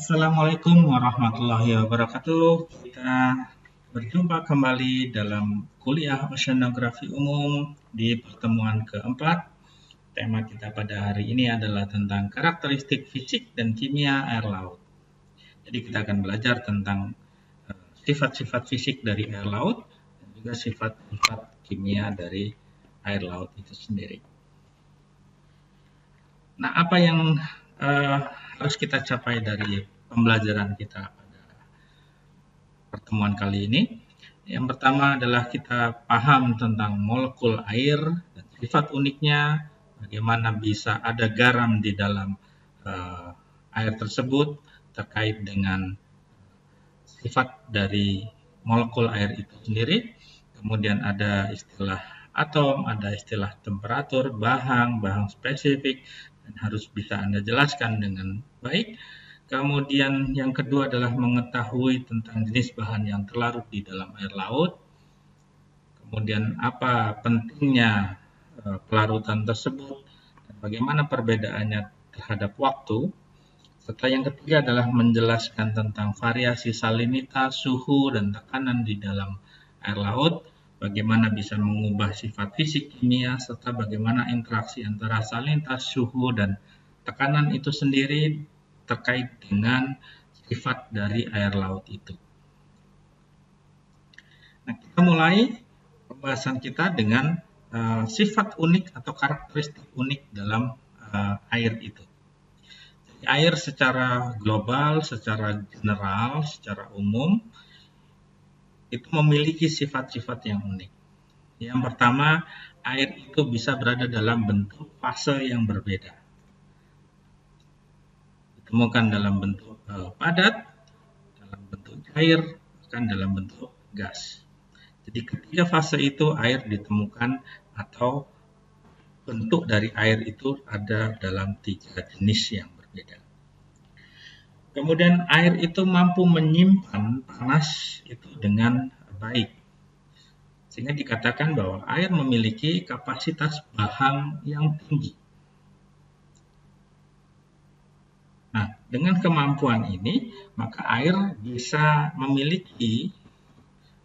Assalamualaikum warahmatullahi wabarakatuh. Kita berjumpa kembali dalam kuliah Oceanografi Umum di pertemuan keempat. Tema kita pada hari ini adalah tentang karakteristik fisik dan kimia air laut. Jadi kita akan belajar tentang sifat-sifat fisik dari air laut dan juga sifat-sifat kimia dari air laut itu sendiri. Nah, apa yang harus kita capai dari pembelajaran kita pada pertemuan kali ini? Yang pertama adalah kita paham tentang molekul air dan sifat uniknya, bagaimana bisa ada garam di dalam air tersebut terkait dengan sifat dari molekul air itu sendiri. Kemudian ada istilah atom, ada istilah temperatur, bahang spesifik, dan harus bisa Anda jelaskan dengan baik. Kemudian yang kedua adalah mengetahui tentang jenis bahan yang terlarut di dalam air laut. Kemudian apa pentingnya pelarutan tersebut dan bagaimana perbedaannya terhadap waktu. Serta yang ketiga adalah menjelaskan tentang variasi salinitas, suhu, dan tekanan di dalam air laut, bagaimana bisa mengubah sifat fisik kimia, serta bagaimana interaksi antara salinitas, suhu, dan tekanan itu sendiri terkait dengan sifat dari air laut itu. Nah, kita mulai pembahasan kita dengan sifat unik atau karakteristik unik dalam air itu. Air secara global, secara general, secara umum, itu memiliki sifat-sifat yang unik. Yang pertama, air itu bisa berada dalam bentuk fase yang berbeda. Ditemukan dalam bentuk padat, dalam bentuk cair, bahkan dalam bentuk gas. Jadi ketiga fase itu air ditemukan atau bentuk dari air itu ada dalam tiga jenis yang berbeda. Kemudian air itu mampu menyimpan panas itu dengan baik. Sehingga dikatakan bahwa air memiliki kapasitas bahang yang tinggi. Nah, dengan kemampuan ini, maka air bisa memiliki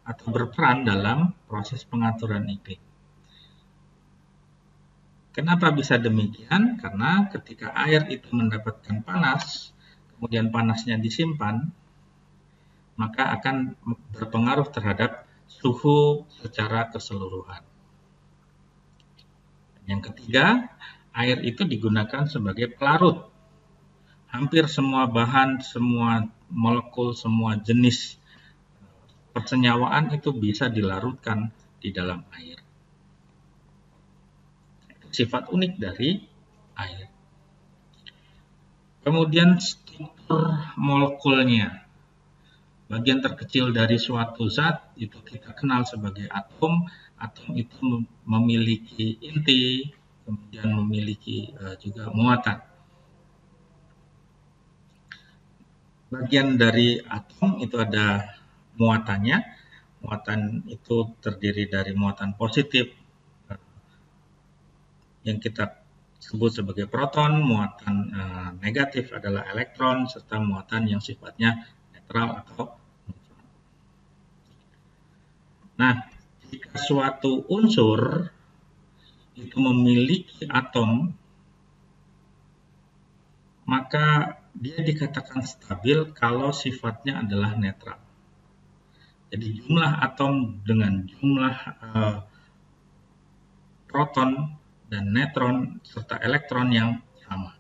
atau berperan dalam proses pengaturan iklim. Kenapa bisa demikian? Karena ketika air itu mendapatkan panas, kemudian panasnya disimpan, maka akan berpengaruh terhadap suhu secara keseluruhan. Yang ketiga, air itu digunakan sebagai pelarut. Hampir semua bahan, semua molekul, semua jenis persenyawaan itu bisa dilarutkan di dalam air. Sifat unik dari air. Kemudian struktur molekulnya. Bagian terkecil dari suatu zat itu kita kenal sebagai atom. Atom itu memiliki inti, kemudian memiliki juga muatan. Bagian dari atom itu ada muatannya. Muatan itu terdiri dari muatan positif yang kita sebut sebagai proton, muatan negatif adalah elektron, serta muatan yang sifatnya netral atau neutron. Nah, jika suatu unsur itu memiliki atom, maka dia dikatakan stabil kalau sifatnya adalah netral. Jadi jumlah atom dengan jumlah proton dan neutron serta elektron yang sama.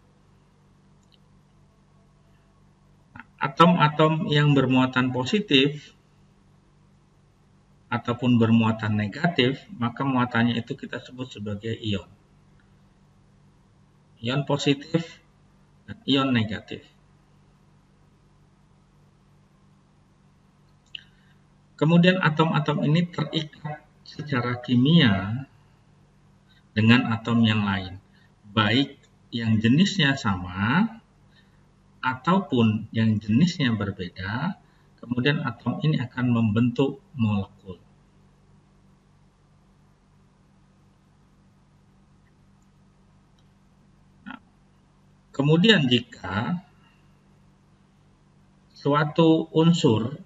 Atom-atom yang bermuatan positif ataupun bermuatan negatif, maka muatannya itu kita sebut sebagai ion. Ion positif dan ion negatif. Kemudian atom-atom ini terikat secara kimia dengan atom yang lain, baik yang jenisnya sama ataupun yang jenisnya berbeda. Kemudian atom ini akan membentuk molekul. Nah, kemudian jika suatu unsur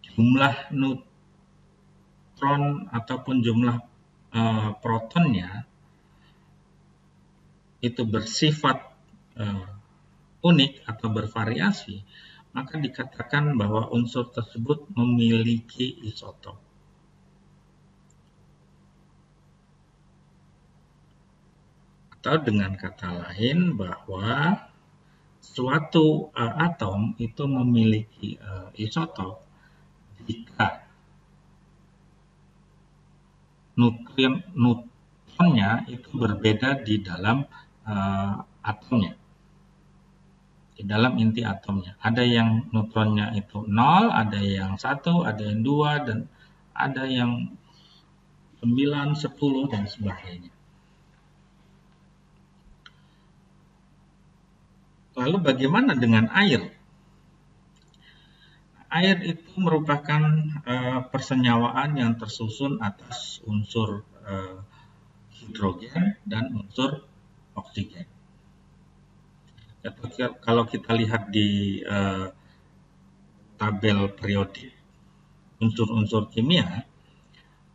jumlah neutron ataupun jumlah protonnya itu bersifat unik atau bervariasi, maka dikatakan bahwa unsur tersebut memiliki isotop. Atau dengan kata lain bahwa suatu atom itu memiliki isotop jika neutronnya itu berbeda di dalam atomnya, di dalam inti atomnya. Ada yang neutronnya itu 0, ada yang 1, ada yang 2, dan ada yang 9, 10, dan sebagainya. Lalu bagaimana dengan air? Air itu merupakan persenyawaan yang tersusun atas unsur hidrogen dan unsur oksigen. Kalau kita lihat di tabel periodik unsur-unsur kimia,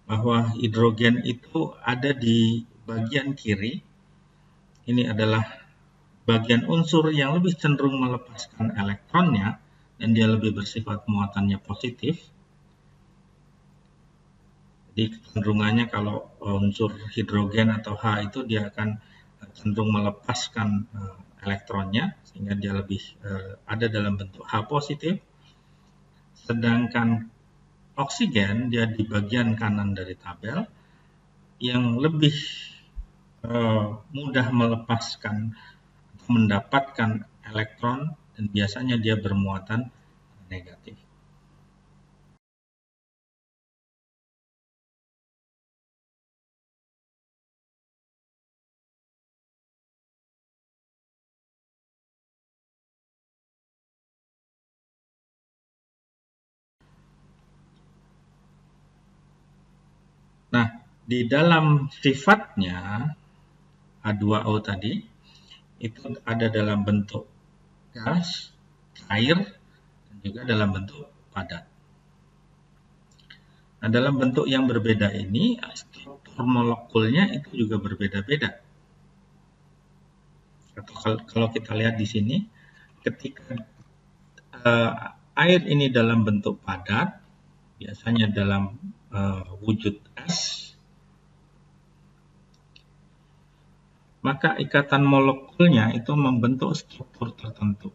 bahwa hidrogen itu ada di bagian kiri. Ini adalah bagian unsur yang lebih cenderung melepaskan elektronnya, dan dia lebih bersifat muatannya positif. Jadi kecenderungannya kalau unsur hidrogen atau H itu dia akan cenderung melepaskan elektronnya, sehingga dia lebih ada dalam bentuk H positif. Sedangkan oksigen dia di bagian kanan dari tabel yang lebih mudah melepaskan atau mendapatkan elektron, dan biasanya dia bermuatan negatif. Nah, di dalam sifatnya H2O tadi, itu ada dalam bentuk gas, cair, dan juga dalam bentuk padat. Nah, dalam bentuk yang berbeda ini, struktur molekulnya itu juga berbeda-beda. Kalau kita lihat di sini, ketika air ini dalam bentuk padat, biasanya dalam wujud es, maka ikatan molekulnya itu membentuk struktur tertentu,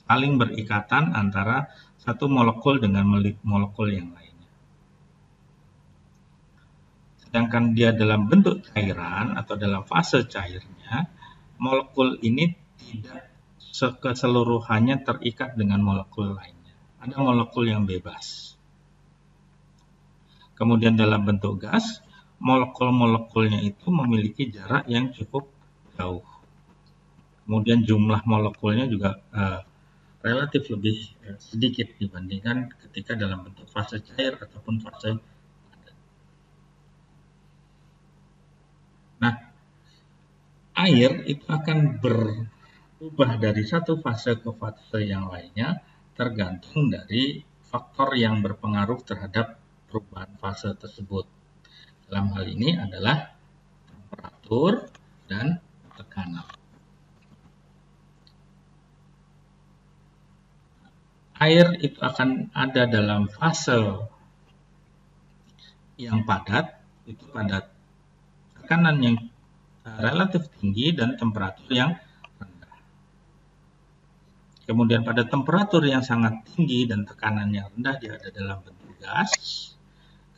saling berikatan antara satu molekul dengan molekul yang lainnya. Sedangkan dia dalam bentuk cairan atau dalam fase cairnya, molekul ini tidak keseluruhannya terikat dengan molekul lainnya. Ada molekul yang bebas. Kemudian dalam bentuk gas, molekul-molekulnya itu memiliki jarak yang cukup jauh. Kemudian jumlah molekulnya juga relatif lebih sedikit dibandingkan ketika dalam bentuk fase cair ataupun fase padat. Nah, air itu akan berubah dari satu fase ke fase yang lainnya tergantung dari faktor yang berpengaruh terhadap perubahan fase tersebut. Dalam hal ini adalah temperatur dan tekanan. Air itu akan ada dalam fase yang padat, itu pada tekanan yang relatif tinggi dan temperatur yang rendah. Kemudian pada temperatur yang sangat tinggi dan tekanan yang rendah, dia ada dalam bentuk gas.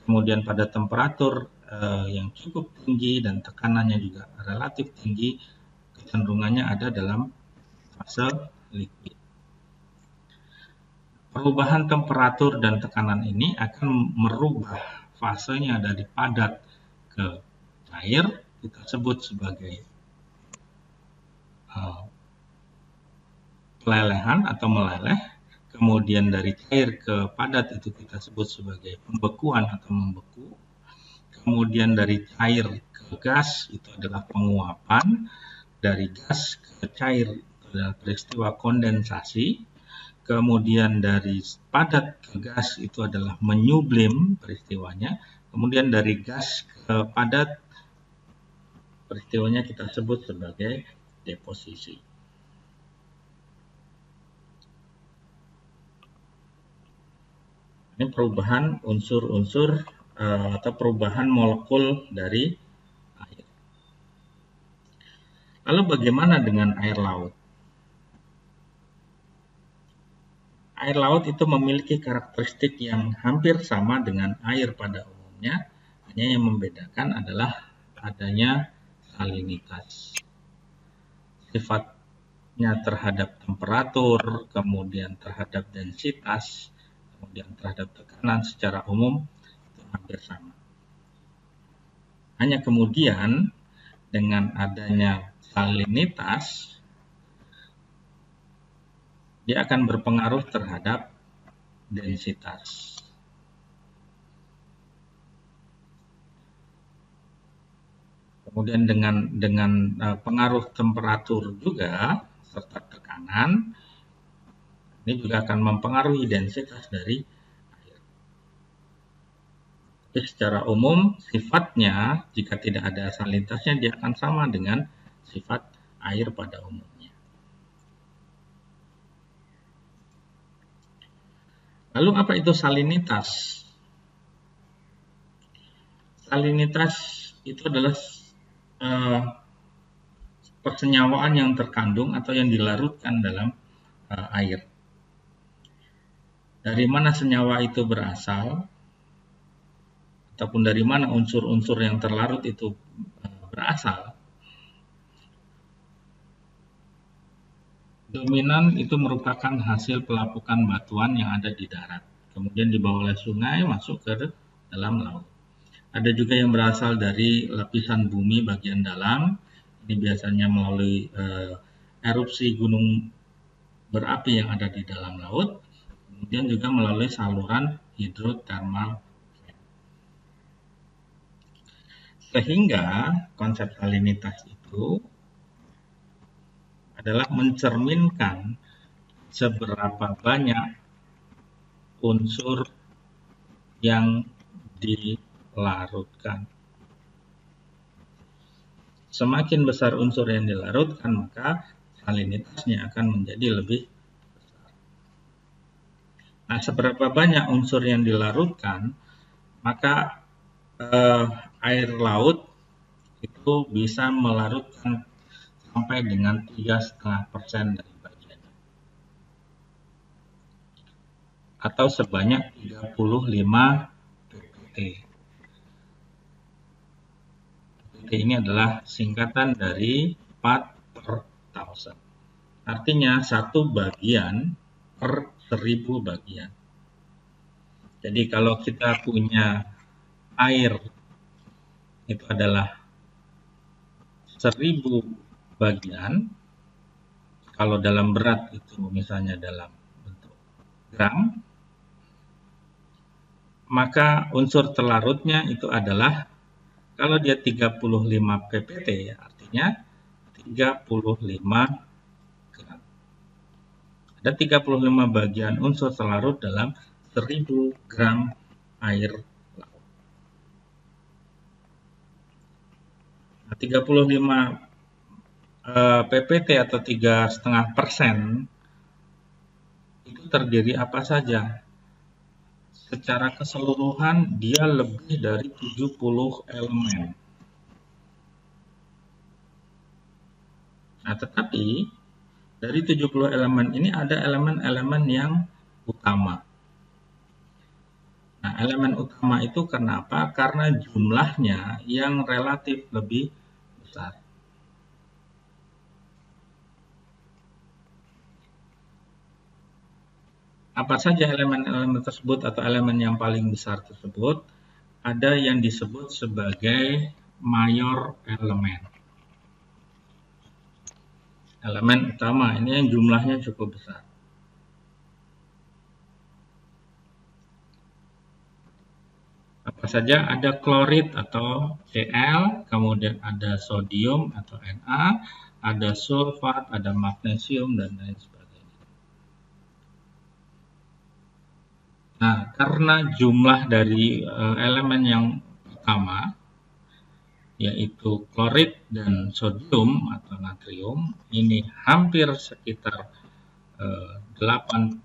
Kemudian pada temperatur yang cukup tinggi dan tekanannya juga relatif tinggi, kecenderungannya ada dalam fase liquid. Perubahan temperatur dan tekanan ini akan merubah fasenya dari padat ke cair, kita sebut sebagai pelelehan atau meleleh. Kemudian dari cair ke padat itu kita sebut sebagai pembekuan atau membeku. Kemudian dari cair ke gas itu adalah penguapan. Dari gas ke cair itu adalah peristiwa kondensasi. kemudian dari padat ke gas itu adalah menyublim peristiwanya, kemudian dari gas ke padat peristiwanya kita sebut sebagai deposisi. Ini perubahan unsur-unsur atau perubahan molekul dari air. Lalu bagaimana dengan air laut? Air laut itu memiliki karakteristik yang hampir sama dengan air pada umumnya, hanya yang membedakan adalah adanya salinitas. Sifatnya terhadap temperatur, kemudian terhadap densitas, kemudian terhadap tekanan secara umum itu hampir sama. Hanya kemudian dengan adanya salinitas, dia akan berpengaruh terhadap densitas. Kemudian dengan pengaruh temperatur juga serta tekanan, ini juga akan mempengaruhi densitas dari air. Tapi secara umum sifatnya jika tidak ada salinitasnya dia akan sama dengan sifat air pada umumnya. Lalu apa itu salinitas? Salinitas itu adalah persenyawaan yang terkandung atau yang dilarutkan dalam air. Dari mana senyawa itu berasal? Ataupun dari mana unsur-unsur yang terlarut itu berasal? Dominan itu merupakan hasil pelapukan batuan yang ada di darat. Kemudian dibawa oleh sungai masuk ke dalam laut. Ada juga yang berasal dari lapisan bumi bagian dalam. Ini biasanya melalui erupsi gunung berapi yang ada di dalam laut. Kemudian juga melalui saluran hidrotermal. Sehingga konsep salinitas itu adalah mencerminkan seberapa banyak unsur yang dilarutkan. Semakin besar unsur yang dilarutkan, maka salinitasnya akan menjadi lebih besar. Nah, seberapa banyak unsur yang dilarutkan, maka air laut itu bisa melarutkan sampai dengan 3,5% dari bagiannya, atau sebanyak 35 ppt. Ppt ini adalah singkatan dari part per thousand. Artinya 1 bagian per 1000 bagian. Jadi kalau kita punya air itu adalah 1000 bagian, kalau dalam berat itu misalnya dalam bentuk gram, maka unsur terlarutnya itu adalah, kalau dia 35 ppt, artinya 35 gram. Ada 35 bagian unsur terlarut dalam 1000 gram air laut. Nah, 35 ppt atau 3,5% itu terdiri apa saja? Secara keseluruhan dia lebih dari 70 elemen. Nah, tetapi dari 70 elemen ini ada elemen-elemen yang utama. Nah, elemen utama itu kenapa? Karena jumlahnya yang relatif lebih besar. Apa saja elemen-elemen tersebut atau elemen yang paling besar tersebut? Ada yang disebut sebagai mayor elemen. Elemen utama ini yang jumlahnya cukup besar. Apa saja? Ada klorid atau Cl, kemudian ada sodium atau Na, ada sulfat, ada magnesium, dan lain sebagainya. Nah, karena jumlah dari elemen yang pertama, yaitu klorid dan sodium atau natrium, ini hampir sekitar 85%,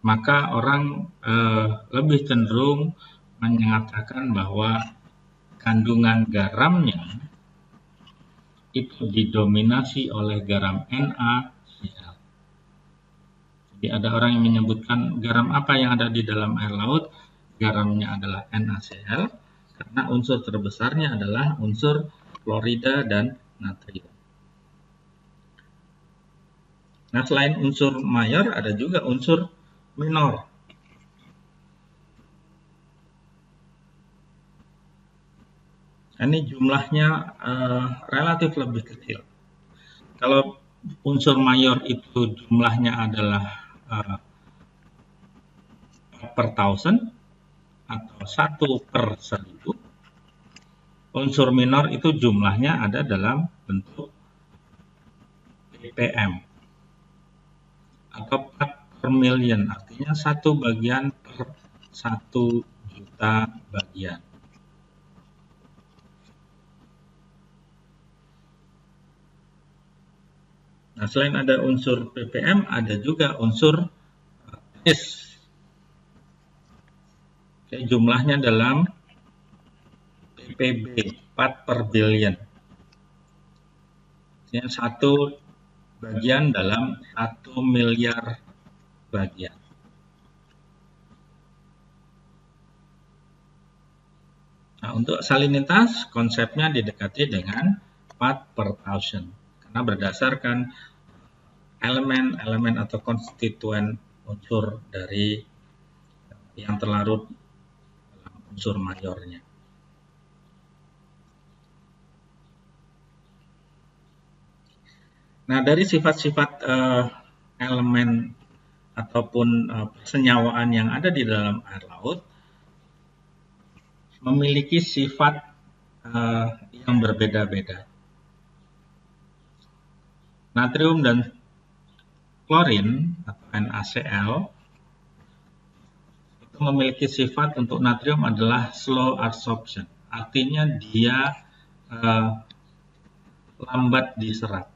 maka orang lebih cenderung menyatakan bahwa kandungan garamnya itu didominasi oleh garam NaCl. Jadi ada orang yang menyebutkan garam apa yang ada di dalam air laut, garamnya adalah NaCl, karena unsur terbesarnya adalah unsur klorida dan natrium. Nah, selain unsur mayor, ada juga unsur minor. Ini jumlahnya relatif lebih kecil. Kalau unsur mayor itu jumlahnya adalah per thousand atau 1/1000, unsur minor itu jumlahnya ada dalam bentuk ppm atau part per million, artinya 1 bagian per 1 juta bagian. Nah, selain ada unsur ppm, ada juga unsur S. Jumlahnya dalam ppb, part per billion. Artinya 1 bagian dalam 1 miliar bagian. Nah, untuk salinitas konsepnya didekati dengan part per thousand, karena berdasarkan elemen-elemen atau konstituen unsur dari yang terlarut dalam unsur mayornya. Nah, dari sifat-sifat elemen ataupun persenyawaan yang ada di dalam air laut memiliki sifat yang berbeda-beda. Natrium dan klorin atau NaCl itu memiliki sifat, untuk natrium adalah slow absorption, artinya dia lambat diserap.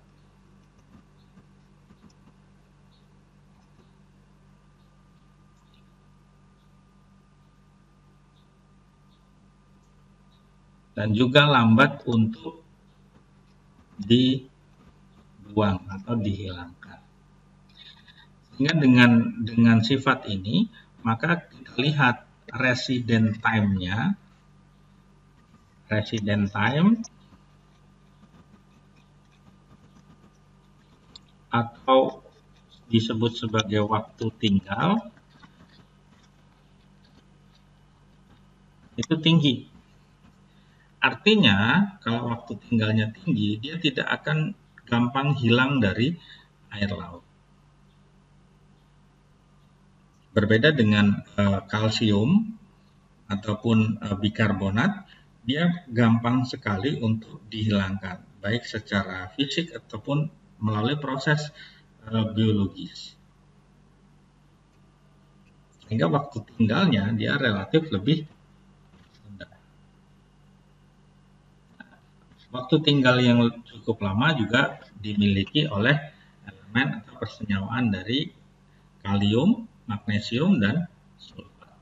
Dan juga lambat untuk dibuang atau dihilangkan. Sehingga dengan sifat ini, maka kita lihat resident time-nya. Resident time atau disebut sebagai waktu tinggal itu tinggi. Artinya, kalau waktu tinggalnya tinggi, dia tidak akan gampang hilang dari air laut. Berbeda dengan kalsium ataupun bikarbonat, dia gampang sekali untuk dihilangkan, baik secara fisik ataupun melalui proses biologis. Sehingga waktu tinggalnya dia relatif lebih rendah. Waktu tinggal yang cukup lama juga dimiliki oleh elemen atau persenyawaan dari kalium, magnesium, dan sulfat.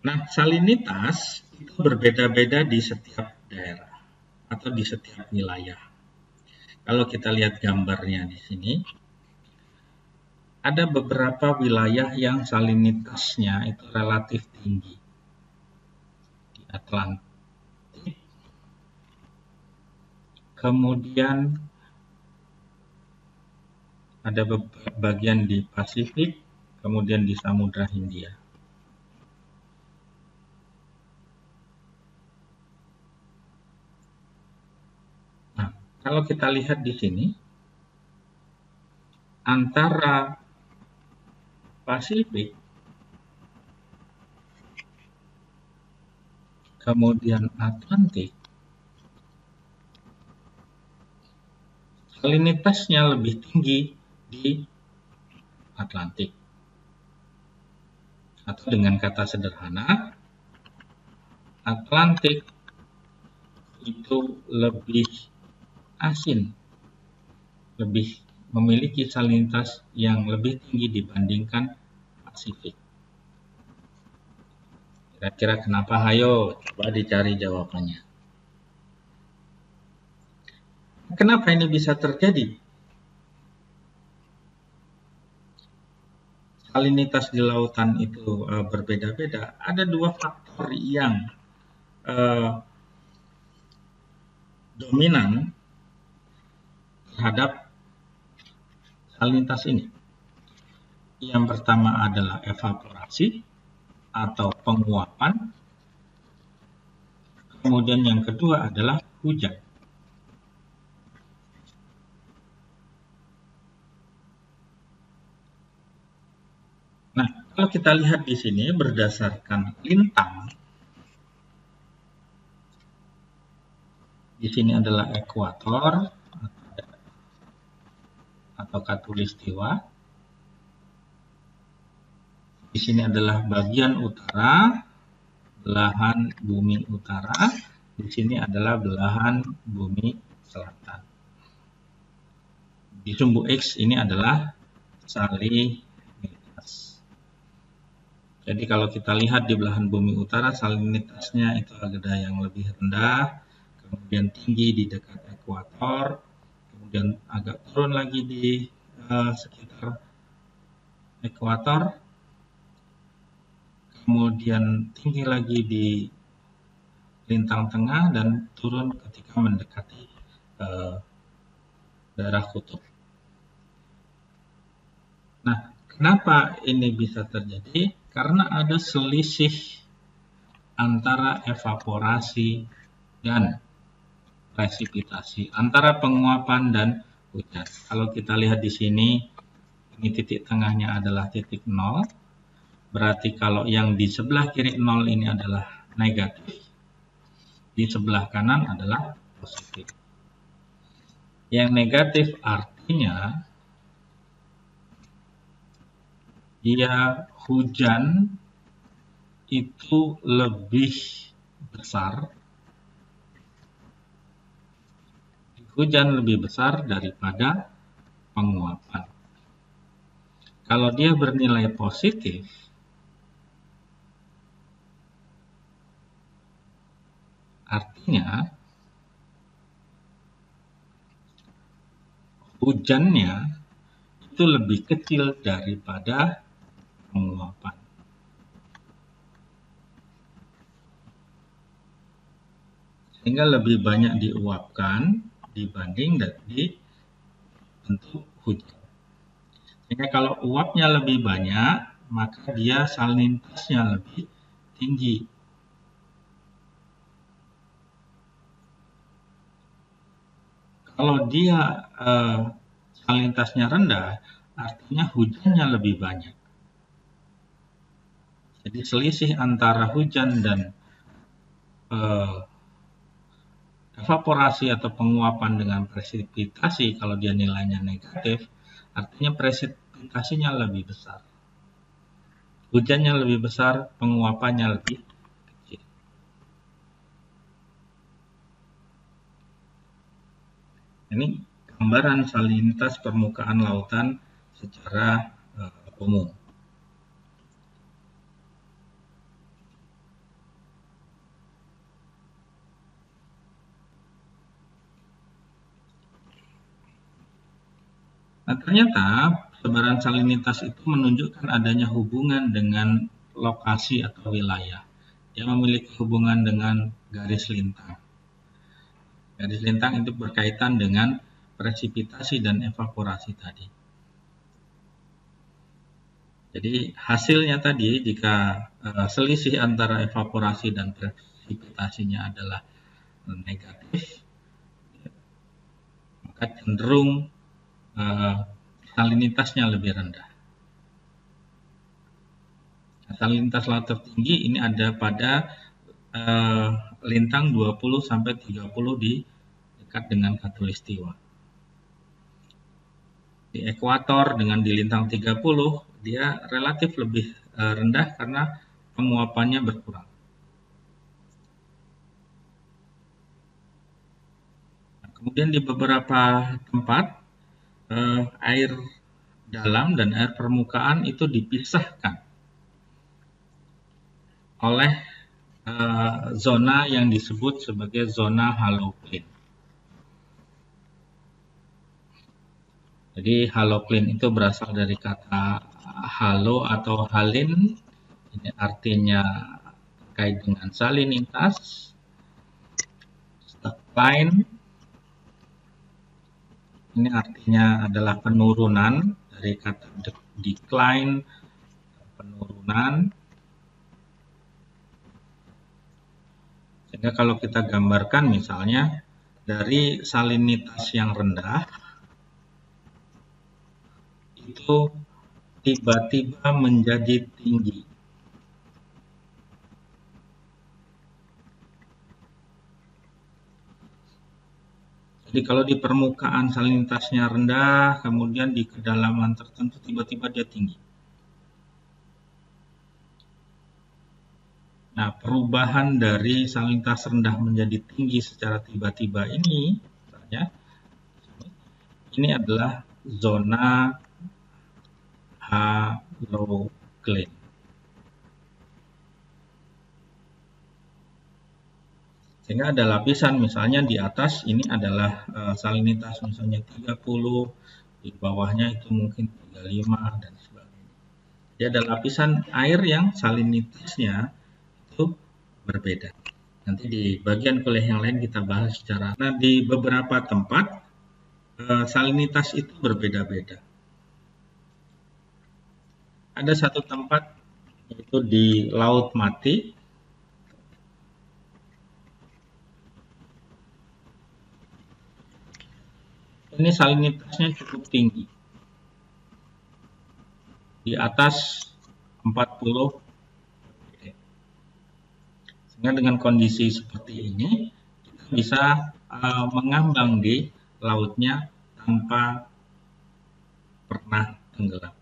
Nah, salinitas itu berbeda-beda di setiap daerah atau di setiap wilayah. Kalau kita lihat gambarnya di sini, ada beberapa wilayah yang salinitasnya itu relatif tinggi. Di Atlantik, kemudian ada bagian di Pasifik, kemudian di Samudra Hindia. Nah, kalau kita lihat di sini, antara Pasifik kemudian Atlantik, salinitasnya lebih tinggi di Atlantik. Atau dengan kata sederhana, Atlantik itu lebih asin, lebih memiliki salinitas yang lebih tinggi dibandingkan Pasifik. Kira-kira kenapa? Hayo, coba dicari jawabannya. Kenapa ini bisa terjadi? Salinitas di lautan itu berbeda-beda. Ada dua faktor yang dominan terhadap salinitas ini. Yang pertama adalah evaporasi atau penguapan. Kemudian yang kedua adalah hujan. Nah, kalau kita lihat di sini berdasarkan lintang, di sini adalah ekuator atau khatulistiwa. Di sini adalah bagian utara, belahan bumi utara. Di sini adalah belahan bumi selatan. Di sumbu X ini adalah salinitas. Jadi kalau kita lihat di belahan bumi utara, salinitasnya itu ada yang lebih rendah, kemudian tinggi di dekat ekuator, kemudian agak turun lagi di sekitar ekuator, kemudian tinggi lagi di lintang tengah dan turun ketika mendekati daerah kutub. Nah, kenapa ini bisa terjadi? Karena ada selisih antara evaporasi dan presipitasi, antara penguapan dan hujan. Kalau kita lihat di sini, ini titik tengahnya adalah titik 0. Berarti kalau yang di sebelah kiri 0 ini adalah negatif, di sebelah kanan adalah positif. Yang negatif artinya dia hujan itu lebih besar, hujan lebih besar daripada penguapan. Kalau dia bernilai positif, artinya hujannya itu lebih kecil daripada penguapan. Sehingga lebih banyak diuapkan dibanding di bentuk hujan. Sehingga kalau uapnya lebih banyak, maka dia salinitasnya lebih tinggi. Kalau dia salinitasnya rendah, artinya hujannya lebih banyak. Jadi selisih antara hujan dan evaporasi atau penguapan dengan presipitasi, kalau dia nilainya negatif, artinya presipitasinya lebih besar. Hujannya lebih besar, penguapannya lebih kecil. Ini gambaran salinitas permukaan lautan secara umum. Nah, ternyata sebaran salinitas itu menunjukkan adanya hubungan dengan lokasi atau wilayah. Dia memiliki hubungan dengan garis lintang. Garis lintang itu berkaitan dengan presipitasi dan evaporasi tadi. Jadi hasilnya tadi jika selisih antara evaporasi dan presipitasinya adalah negatif, maka cenderung salinitasnya lebih rendah. Salinitas laut tertinggi ini ada pada lintang 20 sampai 30 di dekat dengan khatulistiwa. Di ekuator dengan di lintang 30 dia relatif lebih rendah karena penguapannya berkurang. Nah, kemudian di beberapa tempat air dalam dan air permukaan itu dipisahkan oleh zona yang disebut sebagai zona halocline. Jadi halocline itu berasal dari kata halo atau halin, ini artinya terkait dengan salinitas. Line ini artinya adalah penurunan dari kata decline, penurunan. Sehingga kalau kita gambarkan misalnya dari salinitas yang rendah itu tiba-tiba menjadi tinggi. Jadi kalau di permukaan salinitasnya rendah, kemudian di kedalaman tertentu tiba-tiba dia tinggi. Nah, perubahan dari salinitas rendah menjadi tinggi secara tiba-tiba ini, misalnya, ini adalah zona halocline. Sehingga ada lapisan, misalnya di atas ini adalah salinitas misalnya 30, di bawahnya itu mungkin 35 dan sebagainya. Jadi ada lapisan air yang salinitasnya itu berbeda. Nanti di bagian kuliah yang lain kita bahas secara. Nah, di beberapa tempat salinitas itu berbeda-beda. Ada satu tempat yaitu di Laut Mati. Ini salinitasnya cukup tinggi. Di atas 40. Sehingga dengan kondisi seperti ini kita bisa mengambang di lautnya tanpa pernah tenggelam.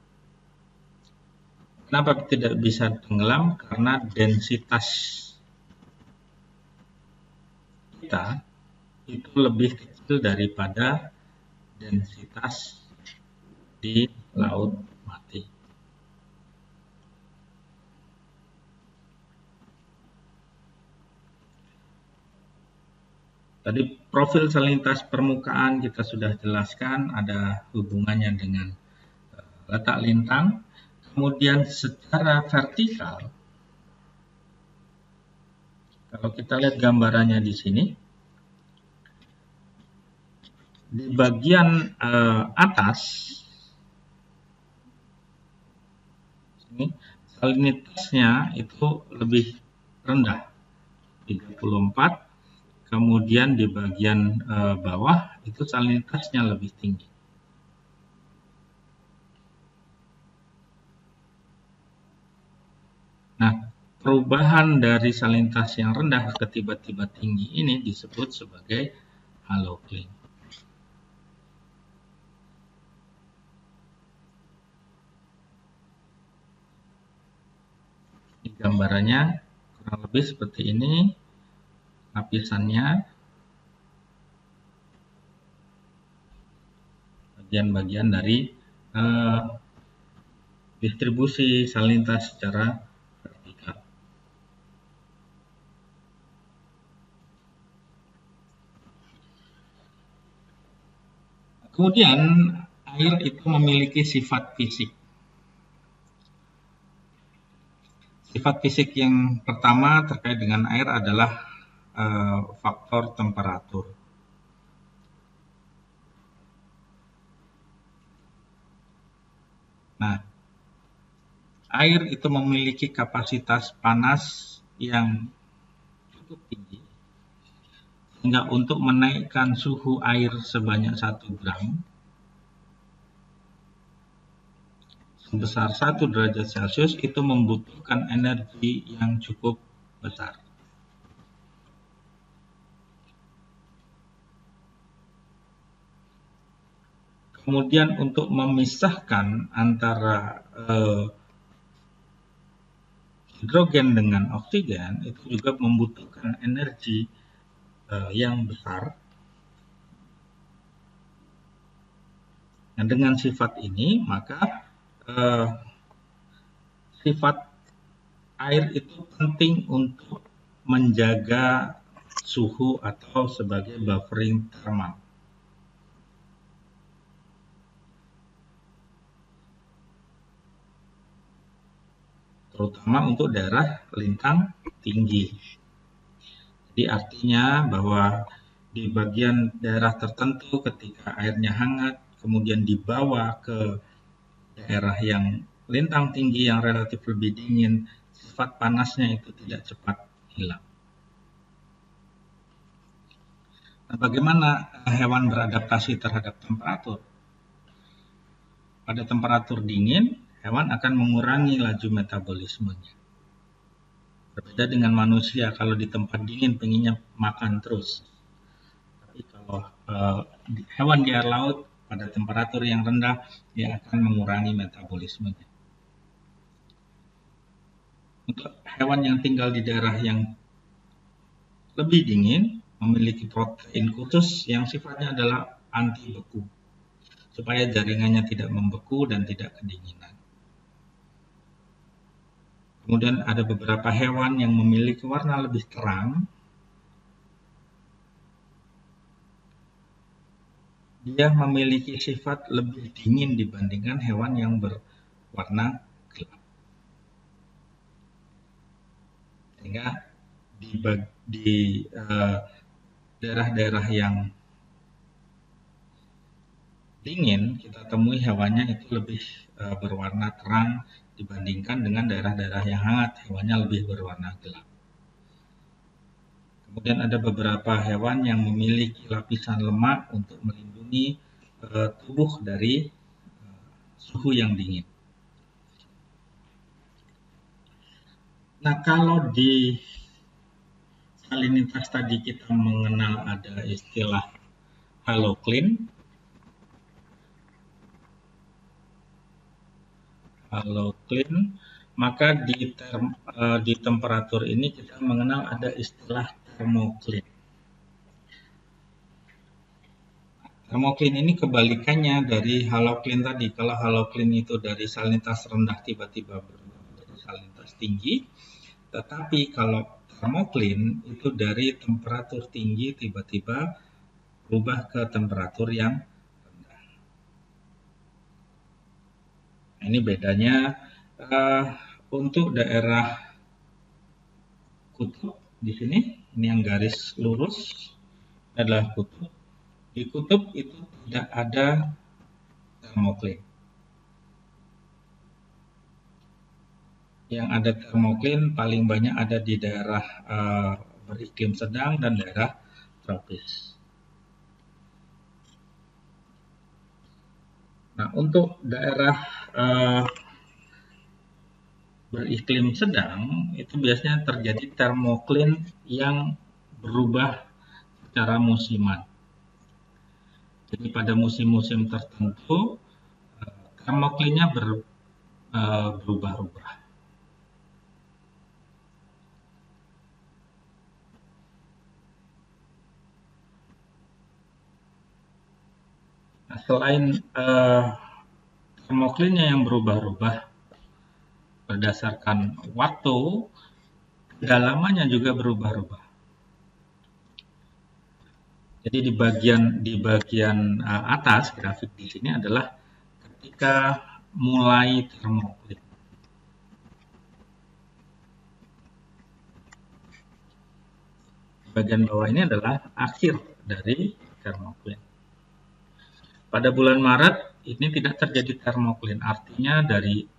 Kenapa tidak bisa tenggelam? Karena densitas kita itu lebih kecil daripada densitas di Laut Mati. Tadi profil salinitas permukaan kita sudah jelaskan, ada hubungannya dengan letak lintang. Kemudian secara vertikal, kalau kita lihat gambarannya di sini, di bagian atas, ini salinitasnya itu lebih rendah, 34. Kemudian di bagian bawah itu salinitasnya lebih tinggi. Nah, perubahan dari salinitas yang rendah ke tiba-tiba tinggi ini disebut sebagai halocline. Di gambarannya kurang lebih seperti ini lapisannya, bagian-bagian dari distribusi salinitas secara vertikal. Kemudian air itu memiliki sifat fisik. Sifat fisik yang pertama terkait dengan air adalah faktor temperatur. Nah, air itu memiliki kapasitas panas yang cukup tinggi, sehingga untuk menaikkan suhu air sebanyak 1 gram sebesar 1 derajat Celcius itu membutuhkan energi yang cukup besar. Kemudian untuk memisahkan antara hidrogen dengan oksigen itu juga membutuhkan energi yang besar. Nah, dengan sifat ini maka sifat air itu penting untuk menjaga suhu atau sebagai buffering thermal. Terutama untuk daerah lintang tinggi. Jadi artinya bahwa di bagian daerah tertentu ketika airnya hangat, kemudian dibawa ke daerah yang lintang tinggi yang relatif lebih dingin, sifat panasnya itu tidak cepat hilang. Nah, bagaimana hewan beradaptasi terhadap temperatur? Pada temperatur dingin, hewan akan mengurangi laju metabolismenya. Berbeda dengan manusia, kalau di tempat dingin pengennya makan terus. Tapi kalau hewan di air laut pada temperatur yang rendah, dia akan mengurangi metabolismenya. Untuk hewan yang tinggal di daerah yang lebih dingin, memiliki protein khusus yang sifatnya adalah anti beku, supaya jaringannya tidak membeku dan tidak kedinginan. Kemudian ada beberapa hewan yang memiliki warna lebih terang. Dia memiliki sifat lebih dingin dibandingkan hewan yang berwarna gelap. Sehingga di daerah-daerah yang dingin kita temui hewannya itu lebih berwarna terang dibandingkan dengan daerah-daerah yang hangat, hewannya lebih berwarna gelap. Kemudian ada beberapa hewan yang memiliki lapisan lemak untuk melindungi tubuh dari suhu yang dingin. Nah, kalau di salinitas tadi kita mengenal ada istilah halocline. Maka di temperatur ini kita mengenal ada istilah thermocline. Thermocline ini kebalikannya dari halocline tadi. Kalau halocline itu dari salinitas rendah tiba-tiba berubah menjadi salinitas tinggi, tetapi kalau thermocline itu dari temperatur tinggi tiba-tiba berubah ke temperatur yang rendah. Ini bedanya untuk daerah kutub di sini, ini yang garis lurus adalah kutub. Di kutub itu tidak ada thermocline. Yang ada thermocline paling banyak ada di daerah beriklim sedang dan daerah tropis. Nah, untuk daerah beriklim sedang itu biasanya terjadi thermocline yang berubah secara musiman. Jadi pada musim-musim tertentu thermocline-nya berubah-ubah. Nah, selain thermocline-nya yang berubah-ubah berdasarkan waktu, kedalamannya juga berubah-ubah. Jadi di bagian atas grafik di sini adalah ketika mulai thermocline. Bagian bawah ini adalah akhir dari thermocline. Pada bulan Maret ini tidak terjadi thermocline, artinya dari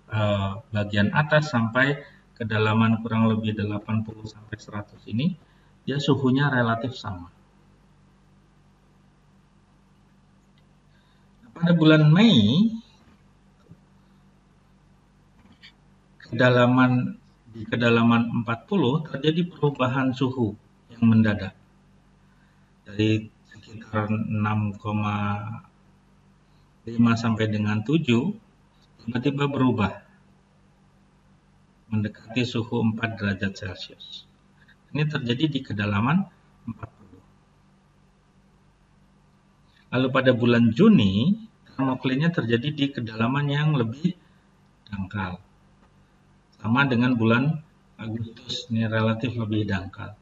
bagian atas sampai kedalaman kurang lebih 80 sampai 100 ini dia suhunya relatif sama. Pada bulan Mei di kedalaman 40 terjadi perubahan suhu yang mendadak dari sekitar 6,5 5 sampai dengan 7 tiba-tiba berubah mendekati suhu 4 derajat Celcius. Ini terjadi di kedalaman 40. Lalu pada bulan Juni, termoklinnya terjadi di kedalaman yang lebih dangkal. Sama dengan bulan Agustus, ini relatif lebih dangkal.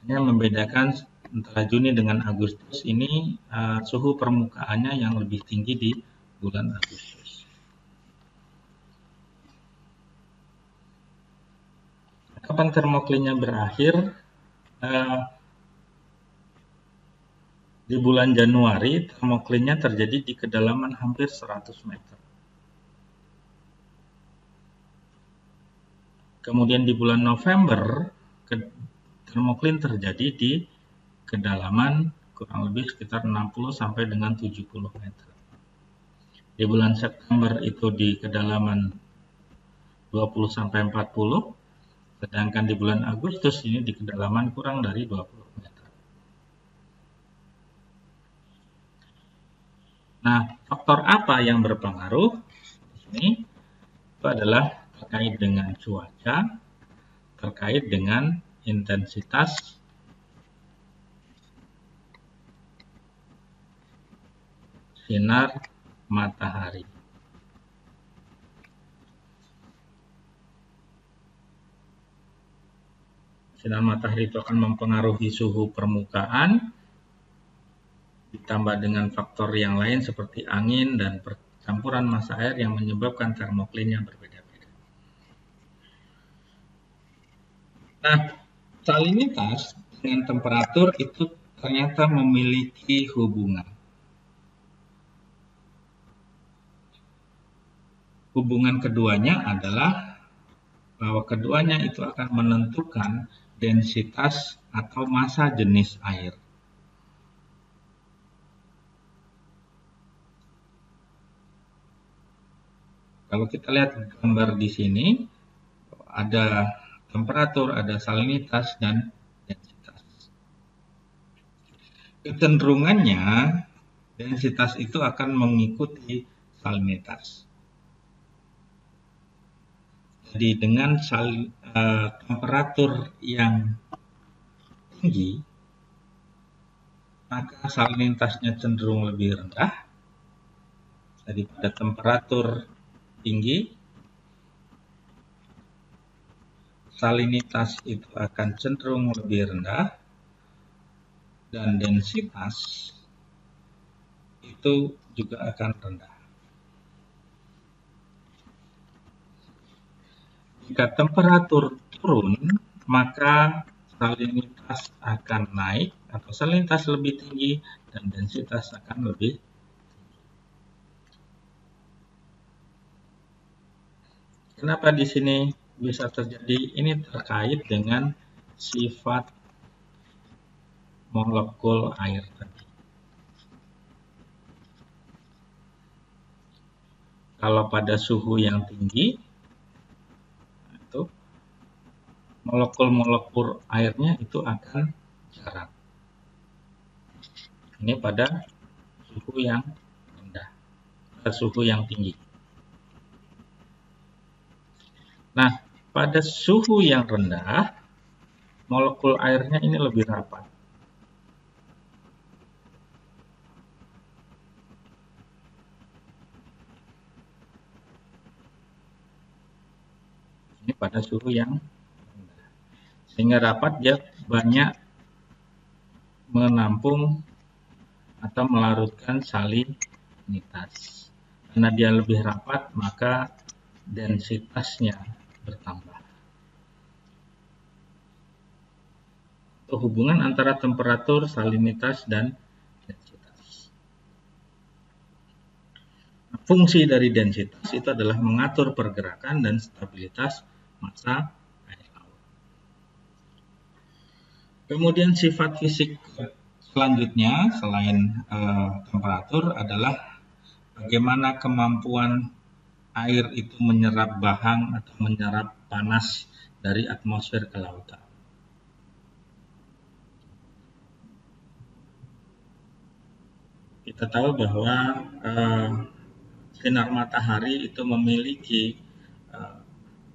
Hanya membedakan antara Juni dengan Agustus ini suhu permukaannya yang lebih tinggi di bulan Agustus. Kapan termoklinnya berakhir? Di bulan Januari, termoklinnya terjadi di kedalaman hampir 100 meter. Kemudian di bulan November, termoklin terjadi di kedalaman kurang lebih sekitar 60 sampai dengan 70 meter. Di bulan September itu di kedalaman 20 sampai 40, sedangkan di bulan Agustus ini di kedalaman kurang dari 20 meter. Nah, faktor apa yang berpengaruh? Ini itu adalah terkait dengan cuaca, terkait dengan intensitas sinar matahari. Sinar matahari itu akan mempengaruhi suhu permukaan, ditambah dengan faktor yang lain seperti angin dan percampuran massa air yang menyebabkan termoklin yang berbeda-beda. Nah, salinitas dengan temperatur itu ternyata memiliki hubungan. Hubungan keduanya adalah bahwa keduanya itu akan menentukan densitas atau massa jenis air. Kalau kita lihat gambar di sini, ada temperatur, ada salinitas, dan densitas. Kecenderungannya, densitas itu akan mengikuti salinitas. Jadi dengan temperatur yang tinggi, maka salinitasnya cenderung lebih rendah. Jadi pada temperatur tinggi, salinitas itu akan cenderung lebih rendah dan densitas itu juga akan rendah. Jika temperatur turun, maka salinitas akan naik atau salinitas lebih tinggi dan densitas akan lebih tinggi. Kenapa di sini bisa terjadi? Ini terkait dengan sifat molekul air tadi. Kalau pada suhu yang tinggi, itu molekul-molekul airnya itu akan jarang. Ini pada suhu yang rendah, pada suhu yang tinggi. Nah, pada suhu yang rendah, molekul airnya ini lebih rapat. Ini pada suhu yang rendah. Sehingga rapat dia banyak menampung atau melarutkan salinitas. Karena dia lebih rapat, maka densitasnya bertambah. Itu hubungan antara temperatur, salinitas, dan densitas. Fungsi dari densitas itu adalah mengatur pergerakan dan stabilitas massa air laut. Kemudian sifat fisik selanjutnya selain temperatur adalah bagaimana kemampuan air itu menyerap bahang atau menyerap panas dari atmosfer ke lautan. kita tahu bahwa sinar matahari itu memiliki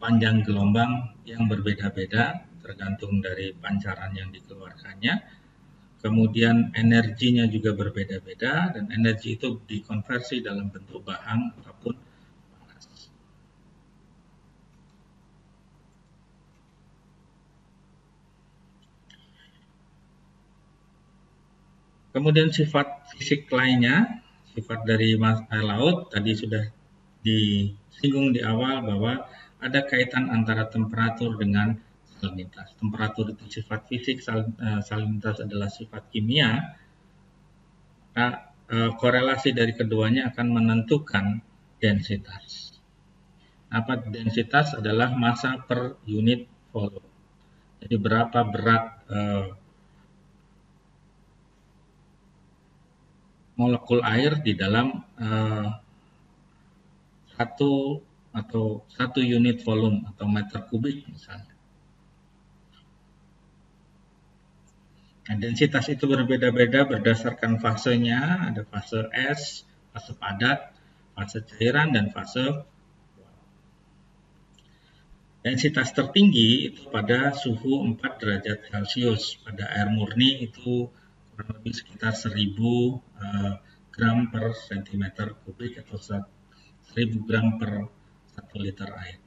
panjang gelombang yang berbeda-beda tergantung dari pancaran yang dikeluarkannya. Kemudian energinya juga berbeda-beda dan energi itu dikonversi dalam bentuk bahang ataupun panas. Kemudian sifat fisik lainnya, sifat dari air laut tadi sudah disinggung di awal bahwa ada kaitan antara temperatur dengan salinitas. Temperatur itu sifat fisik, salinitas adalah sifat kimia. Nah, korelasi dari keduanya akan menentukan densitas. Apa densitas adalah massa per unit volume. Jadi berapa berat molekul air di dalam satu unit volume atau meter kubik misalnya. Nah, densitas itu berbeda-beda berdasarkan fasenya, ada fase es, fase padat, fase cairan, dan fase uap. Densitas tertinggi itu pada suhu 4 derajat Celcius. Pada air murni itu kurang lebih sekitar 1000 gram per cm kubik atau 1000 gram per 1 liter air.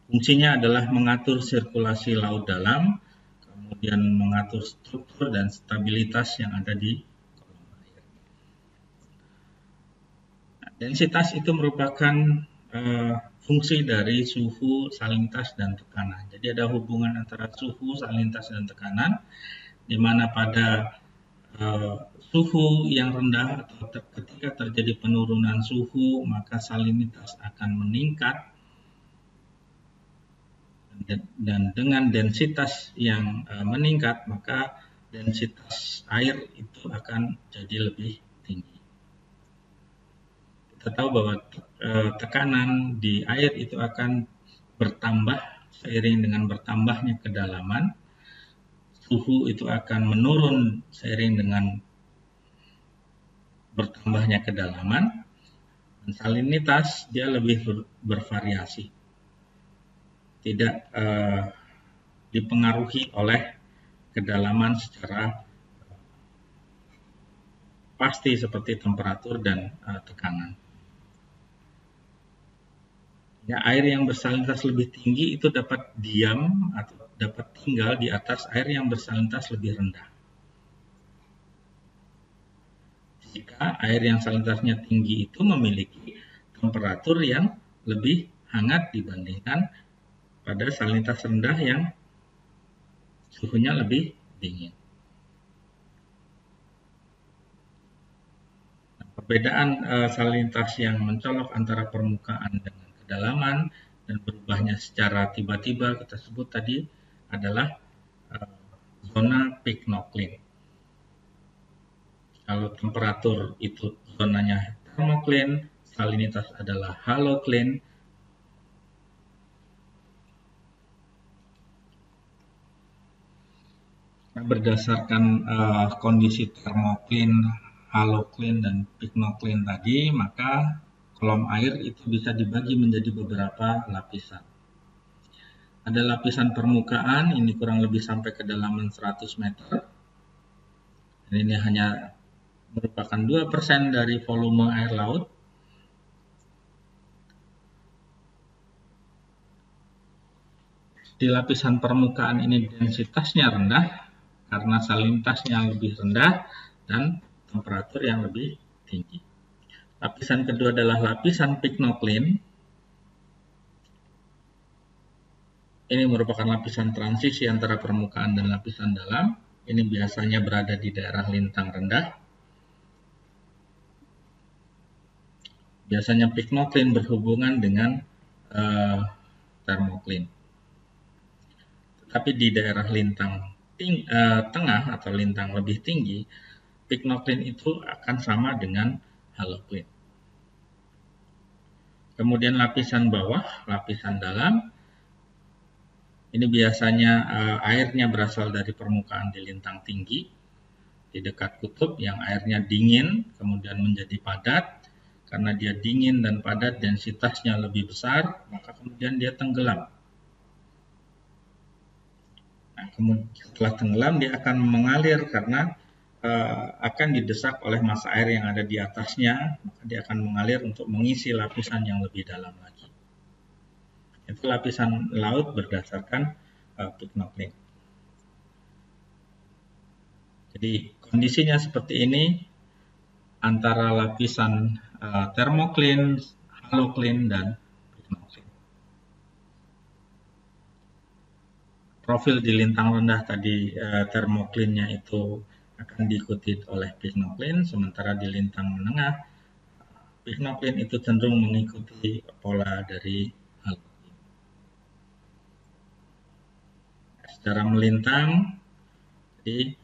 Fungsinya adalah mengatur sirkulasi laut dalam, kemudian mengatur struktur dan stabilitas yang ada di kolom air. Nah, densitas itu merupakan fungsi dari suhu, salinitas, dan tekanan. Jadi ada hubungan antara suhu, salinitas, dan tekanan, di mana pada suhu yang rendah atau ketika terjadi penurunan suhu, maka salinitas akan meningkat, dan dengan densitas yang meningkat, maka densitas air itu akan jadi lebih tinggi. Kita tahu bahwa tekanan di air itu akan bertambah seiring dengan bertambahnya kedalaman. Suhu itu akan menurun seiring dengan bertambahnya kedalaman. Dan salinitas dia lebih bervariasi. Tidak dipengaruhi oleh kedalaman secara pasti seperti temperatur dan tekanan. Ya, air yang bersalinitas lebih tinggi itu dapat diam atau dapat tinggal di atas air yang bersalinitas lebih rendah. Jika air yang salinitasnya tinggi itu memiliki temperatur yang lebih hangat dibandingkan pada salinitas rendah yang suhunya lebih dingin. Nah, perbedaan salinitas yang mencolok antara permukaan dengan kedalaman dan berubahnya secara tiba-tiba kita sebut tadi adalah zona pycnocline. Kalau temperatur itu zonanya thermocline, salinitas adalah halocline. Berdasarkan kondisi thermocline, halocline, dan pycnocline tadi, maka kolom air itu bisa dibagi menjadi beberapa lapisan. Ada lapisan permukaan, ini kurang lebih sampai kedalaman 100 meter. Dan ini hanya merupakan 2% dari volume air laut. Di lapisan permukaan ini densitasnya rendah karena salinitasnya lebih rendah dan temperatur yang lebih tinggi. Lapisan kedua adalah lapisan pycnocline. Ini merupakan lapisan transisi antara permukaan dan lapisan dalam. Ini biasanya berada di daerah lintang rendah. Biasanya pycnocline berhubungan dengan thermocline. Tetapi di daerah lintang tengah atau lintang lebih tinggi, pycnocline itu akan sama dengan halocline. Kemudian lapisan bawah, lapisan dalam, ini biasanya airnya berasal dari permukaan di lintang tinggi. di dekat kutub yang airnya dingin kemudian menjadi padat. Karena dia dingin dan padat, densitasnya lebih besar, maka kemudian dia tenggelam. Nah, kemudian setelah tenggelam dia akan mengalir karena akan didesak oleh massa air yang ada di atasnya, maka dia akan mengalir untuk mengisi lapisan yang lebih dalam lagi. Itu lapisan laut berdasarkan pycnoplane. Jadi kondisinya seperti ini antara lapisan thermocline, halocline, dan pycnoplane. Profil di lintang rendah tadi thermocline-nya itu akan diikuti oleh pycnoplane, sementara di lintang menengah pycnoplane itu cenderung mengikuti pola dari halocline. Secara melintang, jadi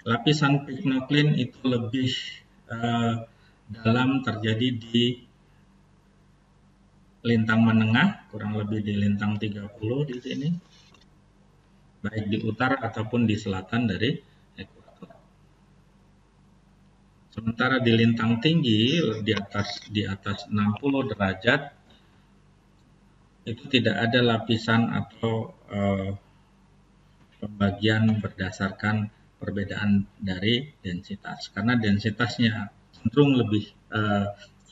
lapisan pycnoplane itu lebih dalam terjadi di lintang menengah, kurang lebih di lintang 30 di sini, baik di utara ataupun di selatan dari ekuator. Sementara di lintang tinggi di atas 60 derajat itu tidak ada lapisan atau pembagian berdasarkan perbedaan dari densitas, karena densitasnya cenderung lebih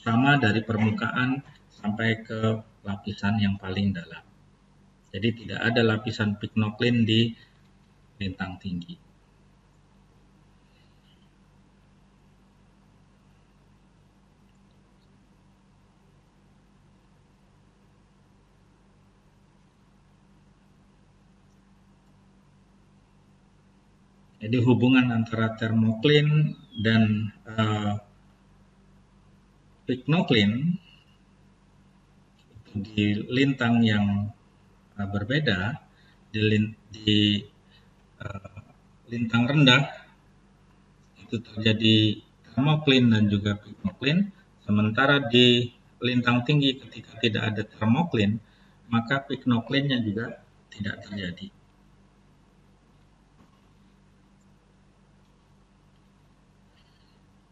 sama dari permukaan sampai ke lapisan yang paling dalam. Jadi tidak ada lapisan pycnoplane di lintang tinggi. Jadi hubungan antara thermocline dan pycnoplane di lintang yang berbeda, di lintang rendah itu terjadi thermocline dan juga pycnoplane, sementara di lintang tinggi ketika tidak ada thermocline maka pycnoplane-nya juga tidak terjadi.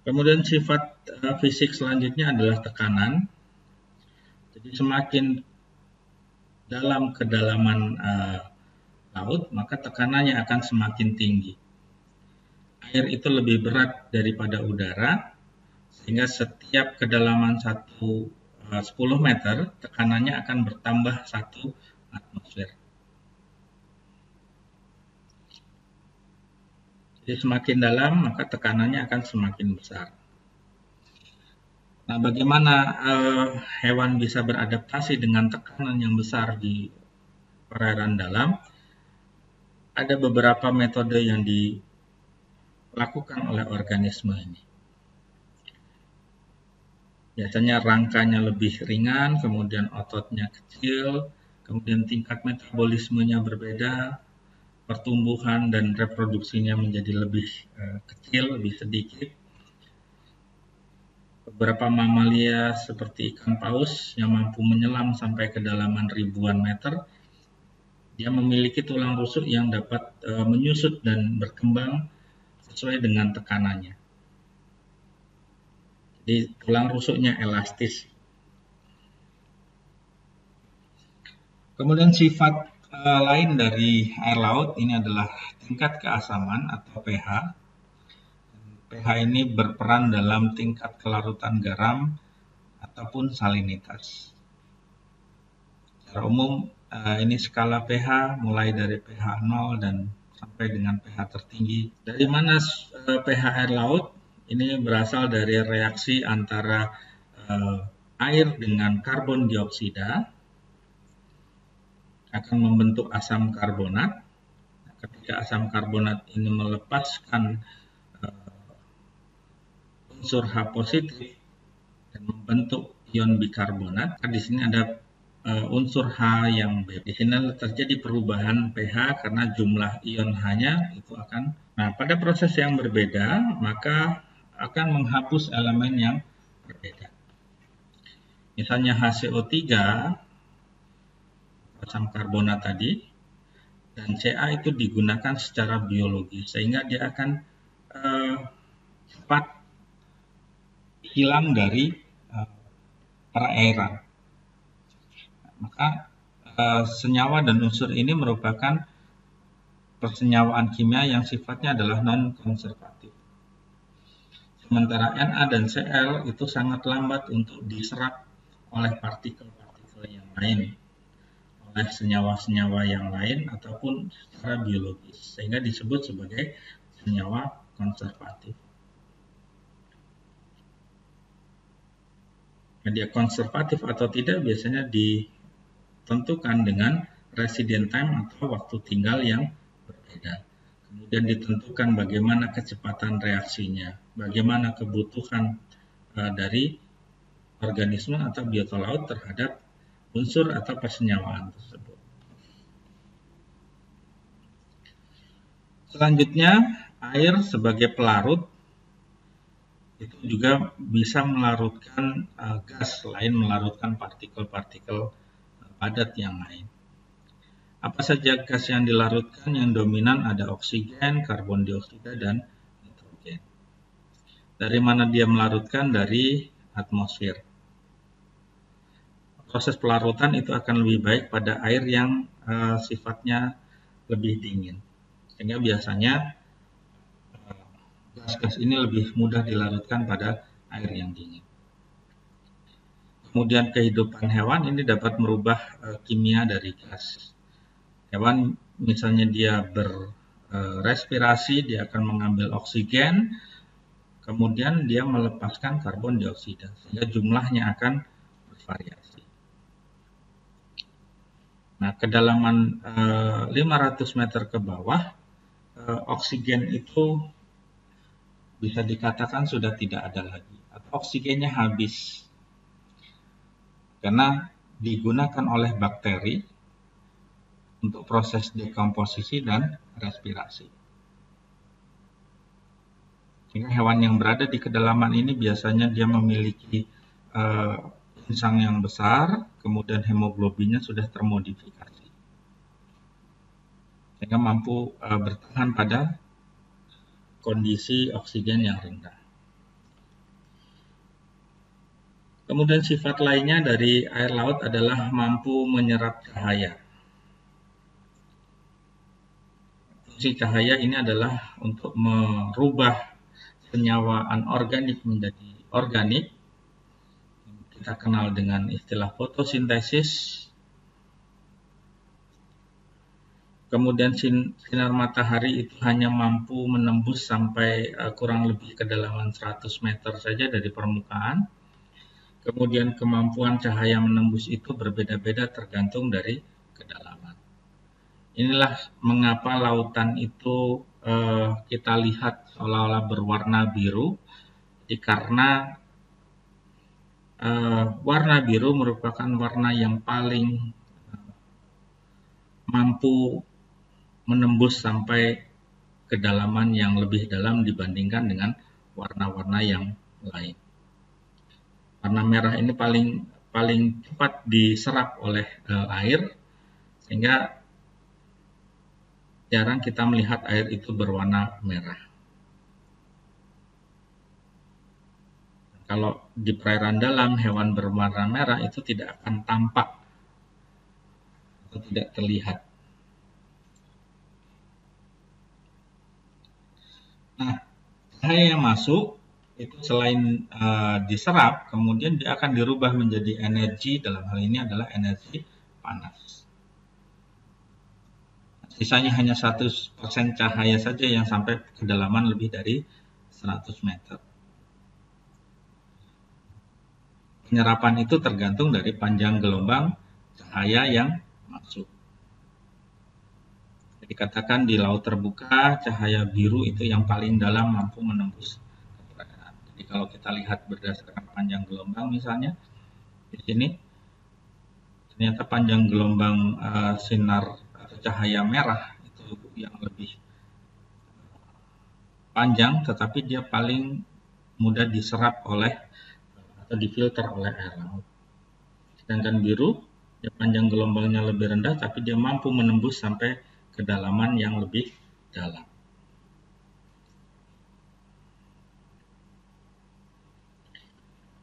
Kemudian sifat fisik selanjutnya adalah tekanan. Jadi semakin dalam kedalaman laut, maka tekanannya akan semakin tinggi. Air itu lebih berat daripada udara, sehingga setiap kedalaman 10 meter, tekanannya akan bertambah 1 atmosfer. Jadi semakin dalam, maka tekanannya akan semakin besar. Nah, bagaimana hewan bisa beradaptasi dengan tekanan yang besar di perairan dalam? Ada beberapa metode yang dilakukan oleh organisme ini. Biasanya rangkanya lebih ringan, kemudian ototnya kecil, kemudian tingkat metabolismenya berbeda, pertumbuhan dan reproduksinya menjadi lebih kecil, lebih sedikit. Beberapa mamalia seperti ikan paus yang mampu menyelam sampai kedalaman ribuan meter, dia memiliki tulang rusuk yang dapat menyusut dan berkembang sesuai dengan tekanannya. Jadi tulang rusuknya elastis. Kemudian sifat lain dari air laut ini adalah tingkat keasaman atau pH. pH ini berperan dalam tingkat kelarutan garam ataupun salinitas. Secara umum ini skala pH mulai dari pH 0 dan sampai dengan pH tertinggi. Dari mana pH air laut? Ini berasal dari reaksi antara air dengan karbon dioksida akan membentuk asam karbonat. Ketika asam karbonat ini melepaskan unsur H positif dan membentuk ion bikarbonat, di sini ada unsur H yang bebas. Di sini terjadi perubahan pH karena jumlah ion H-nya itu akan. Nah, pada proses yang berbeda maka akan menghapus elemen yang berbeda. Misalnya HCO3, asam karbonat tadi, dan Ca itu digunakan secara biologis sehingga dia akan cepat hilang dari perairan. Maka senyawa dan unsur ini merupakan persenyawaan kimia yang sifatnya adalah non-konservatif. Sementara Na dan Cl itu sangat lambat untuk diserap oleh partikel-partikel yang lain, oleh senyawa-senyawa yang lain ataupun secara biologis, sehingga disebut sebagai senyawa konservatif. Dia konservatif atau tidak biasanya ditentukan dengan resident time atau waktu tinggal yang berbeda. Kemudian ditentukan bagaimana kecepatan reaksinya, bagaimana kebutuhan dari organisme atau biota laut terhadap unsur atau persenyawaan tersebut. Selanjutnya, air sebagai pelarut itu juga bisa melarutkan gas selain melarutkan partikel-partikel padat yang lain. Apa saja gas yang dilarutkan? Yang dominan ada oksigen, karbon dioksida, dan nitrogen. Dari mana dia melarutkan? Dari atmosfer. Proses pelarutan itu akan lebih baik pada air yang sifatnya lebih dingin. Sehingga biasanya gas-gas ini lebih mudah dilarutkan pada air yang dingin. Kemudian kehidupan hewan ini dapat merubah kimia dari gas. Hewan misalnya dia berrespirasi, dia akan mengambil oksigen, kemudian dia melepaskan karbon dioksida, sehingga jumlahnya akan bervariasi. Nah, kedalaman 500 meter ke bawah, oksigen itu bisa dikatakan sudah tidak ada lagi, atau oksigennya habis karena digunakan oleh bakteri untuk proses dekomposisi dan respirasi. Sehingga hewan yang berada di kedalaman ini biasanya dia memiliki insang yang besar, kemudian hemoglobinnya sudah termodifikasi, sehingga mampu bertahan pada kondisi oksigen yang rendah. Kemudian sifat lainnya dari air laut adalah mampu menyerap cahaya. Fungsi cahaya ini adalah untuk merubah senyawa anorganik menjadi organik. Kita kenal dengan istilah fotosintesis. Kemudian sinar matahari itu hanya mampu menembus sampai kurang lebih kedalaman 100 meter saja dari permukaan. Kemudian kemampuan cahaya menembus itu berbeda-beda tergantung dari kedalaman. Inilah mengapa lautan itu kita lihat seolah-olah berwarna biru, karena warna biru merupakan warna yang paling mampu menembus sampai kedalaman yang lebih dalam dibandingkan dengan warna-warna yang lain. Warna merah ini paling cepat diserap oleh air, sehingga jarang kita melihat air itu berwarna merah. Kalau di perairan dalam hewan berwarna merah itu tidak akan tampak atau tidak terlihat. Nah, cahaya yang masuk itu selain diserap, kemudian dia akan dirubah menjadi energi, dalam hal ini adalah energi panas. Sisanya hanya 100% cahaya saja yang sampai kedalaman lebih dari 100 meter. Penyerapan itu tergantung dari panjang gelombang cahaya yang masuk. Dikatakan di laut terbuka, cahaya biru itu yang paling dalam mampu menembus ke perairan. Jadi kalau kita lihat berdasarkan panjang gelombang misalnya, di sini ternyata panjang gelombang sinar atau cahaya merah itu yang lebih panjang, tetapi dia paling mudah diserap oleh atau difilter oleh air laut. Sedangkan biru, dia panjang gelombangnya lebih rendah, tapi dia mampu menembus sampai kedalaman yang lebih dalam.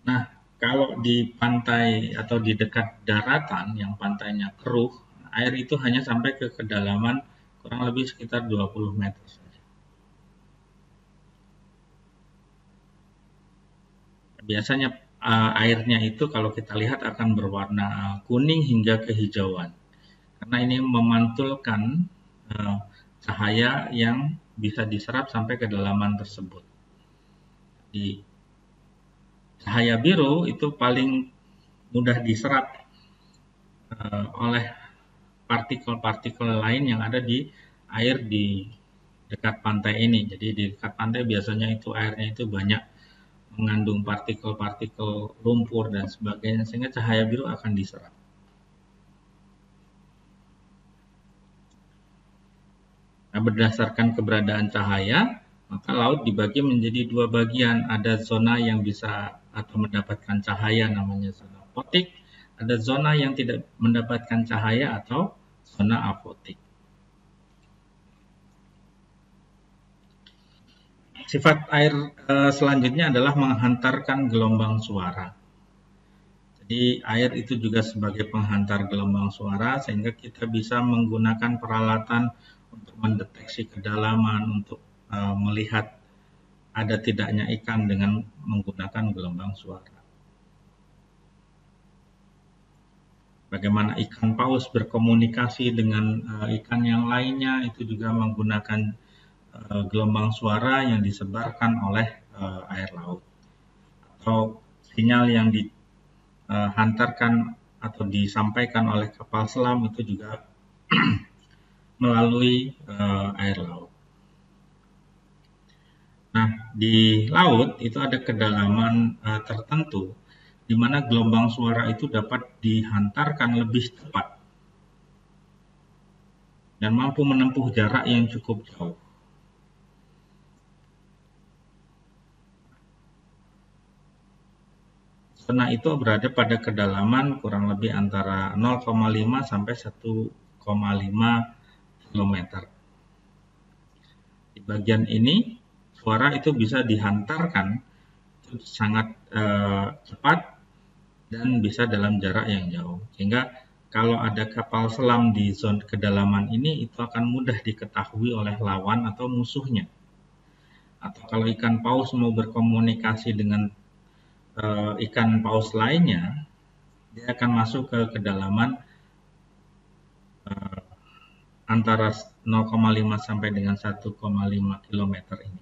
Nah, kalau di pantai atau di dekat daratan yang pantainya keruh, air itu hanya sampai ke kedalaman kurang lebih sekitar 20 meter saja. Biasanya airnya itu kalau kita lihat akan berwarna kuning hingga kehijauan. Karena ini memantulkan cahaya yang bisa diserap sampai kedalaman tersebut. Di cahaya biru itu paling mudah diserap oleh partikel-partikel lain yang ada di air di dekat pantai ini. Jadi di dekat pantai biasanya itu airnya itu banyak mengandung partikel-partikel lumpur dan sebagainya sehingga cahaya biru akan diserap. Nah, berdasarkan keberadaan cahaya, maka laut dibagi menjadi dua bagian. Ada zona yang bisa atau mendapatkan cahaya namanya zona fotik, ada zona yang tidak mendapatkan cahaya atau zona afotik. Sifat air selanjutnya adalah menghantarkan gelombang suara. Jadi air itu juga sebagai penghantar gelombang suara sehingga kita bisa menggunakan peralatan untuk mendeteksi kedalaman, untuk melihat ada tidaknya ikan dengan menggunakan gelombang suara. Bagaimana ikan paus berkomunikasi dengan ikan yang lainnya itu juga menggunakan gelombang suara yang disebarkan oleh air laut. Atau sinyal yang dihantarkan atau disampaikan oleh kapal selam itu juga melalui air laut. Nah, di laut itu ada kedalaman tertentu di mana gelombang suara itu dapat dihantarkan lebih cepat dan mampu menempuh jarak yang cukup jauh. Zona itu berada pada kedalaman kurang lebih antara 0,5 sampai 1,5 km. Di bagian ini suara itu bisa dihantarkan sangat cepat dan bisa dalam jarak yang jauh. Sehingga kalau ada kapal selam di zona kedalaman ini itu akan mudah diketahui oleh lawan atau musuhnya. Atau kalau ikan paus mau berkomunikasi dengan ikan paus lainnya, dia akan masuk ke kedalaman antara 0,5 sampai dengan 1,5 km ini.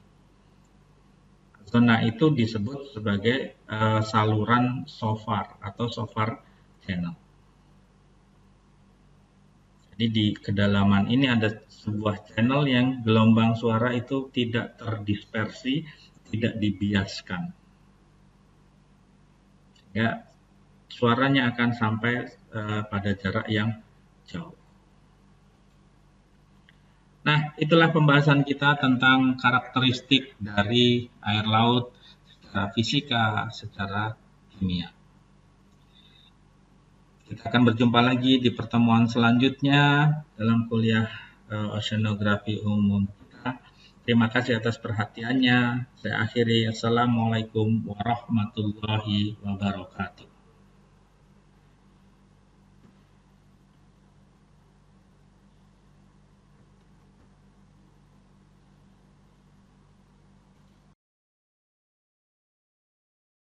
Zona itu disebut sebagai saluran SOFAR atau SOFAR channel. Jadi di kedalaman ini ada sebuah channel yang gelombang suara itu tidak terdispersi, tidak dibiaskan. Ya, suaranya akan sampai pada jarak yang jauh. Nah, itulah pembahasan kita tentang karakteristik dari air laut secara fisika, secara kimia. Kita akan berjumpa lagi di pertemuan selanjutnya dalam kuliah oceanografi umum kita. Terima kasih atas perhatiannya. Saya akhiri. Assalamualaikum warahmatullahi wabarakatuh.